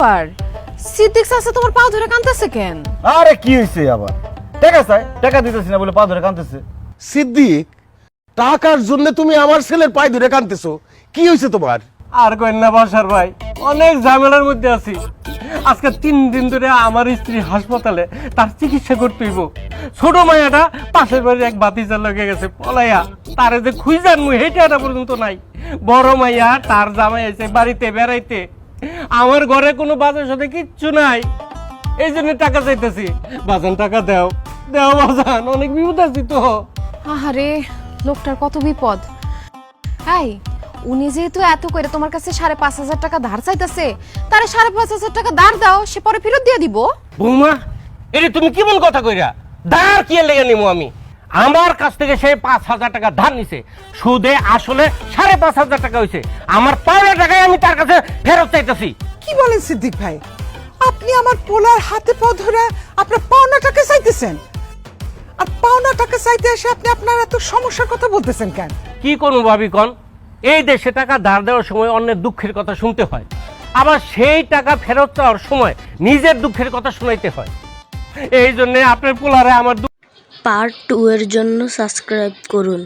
আর সিদ্দিক চাচা তোমার পা ধরে কাঁদতেছে কেন? আরে কি হইছে আবার? টাকা চাই, টাকা দিতেছি না বলে পা ধরে কাঁদতেছে। সিদ্দিক, টাকার জন্য তুমি আমার ছেলের পায়ে ধরে কাঁদতেছো, কি হয়েছে তোমার? আর কইন না বাসার ভাই, অনেক ঝামেলার মধ্যে আছি। আজকে 3 দিন ধরে আমার স্ত্রী হাসপাতালে, তার চিকিৎসা করতে হইব। ছোট মাইয়াটা পাশের বাড়ির এক বাতিজার লগে গেছে পলাইয়া, তারে যে খুঁজান মুই হেঁটে পর্যন্ত নাই। বড় মাইয়া তার জামাই আছে বাড়িতে বেড়াইতে, আমার ঘরে কোনো বাজার সাথে কিচ্ছু নাই, এই জন্য টাকা চাইতেছি। বাজান টাকা দাও, দাও বাজান, অনেক বিপদ আছি তো। আহারে লোকটার কত বিপদ। এই উনি যেহেতু এত করে তোমার কাছে 5,500 টাকা ধার চাইতেছে, তারে 5,500 টাকা ধার দাও, সে পরে ফেরত দিয়ে দিব। বৌমা, এটা তুমি কেমন কথা কইরা? ধার কি লেগে নিমু আমি? আমার কাছ থেকে সে 5,000 টাকা ধার নিছে, সুদে আসলে 5,500 টাকা হয়েছে। আমার পাওনা টাকায় আমি তার কাছে ফেরত চাইতেছি। কি বলেন সিদ্দিক ভাই, আপনি আমার পোলার হাতে পা ধরে আপনার পাওনা টাকা চাইতেছেন? আর পাওনা টাকা চাইতে এসে আপনি আপনার এত সমস্যার কথা বলতেছেন কেন? কি করবো ভাবি কন? এই দেশে টাকা ধার দেওয়ার সময় অন্যের দুঃখের কথা শুনতে হয়, আবার সেই টাকা ফেরত চাওয়ার সময় নিজের দুঃখের কথা শুনাইতে হয়। এই জন্য আপনার পোলারে আমার পার্ট 2 এর জন্য সাবস্ক্রাইব করুন।